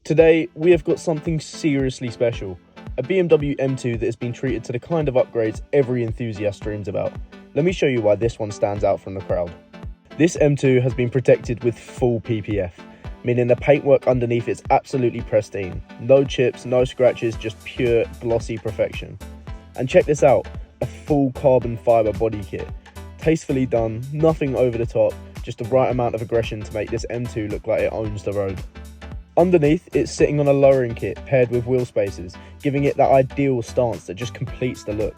Today, we have got something seriously special. A BMW M2 that has been treated to the kind of upgrades every enthusiast dreams about. Let me show you why this one stands out from the crowd. This M2 has been protected with full PPF, meaning the paintwork underneath is absolutely pristine. No chips, no scratches, just pure glossy perfection. And check this out, a full carbon fibre body kit. Tastefully done, nothing over the top, just the right amount of aggression to make this M2 look like it owns the road. Underneath, it's sitting on a lowering kit paired with wheel spacers, giving it that ideal stance that just completes the look.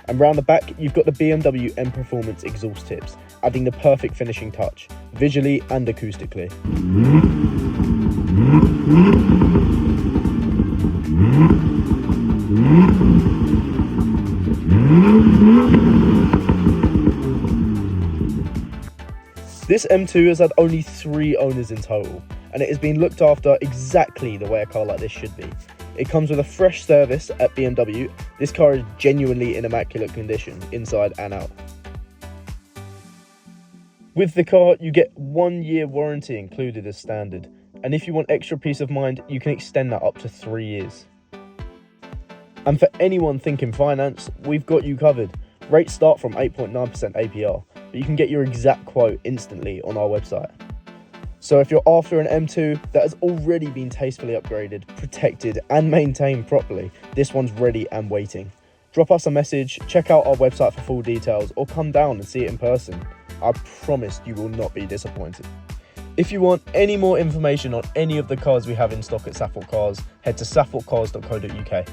And round the back, you've got the BMW M Performance exhaust tips, adding the perfect finishing touch, visually and acoustically. This M2 has had only 3 owners in total, and it has been looked after exactly the way a car like this should be. It comes with a fresh service at BMW. This car is genuinely in immaculate condition, inside and out. With the car, you get 1 year warranty included as standard, and if you want extra peace of mind, you can extend that up to 3 years. And for anyone thinking finance, we've got you covered. Rates start from 8.9% APR, but you can get your exact quote instantly on our website. So if you're after an M2 that has already been tastefully upgraded, protected and maintained properly, this one's ready and waiting. Drop us a message, check out our website for full details, or come down and see it in person. I promise you will not be disappointed. If you want any more information on any of the cars we have in stock at Saffolk Cars, head to saffolkcars.co.uk.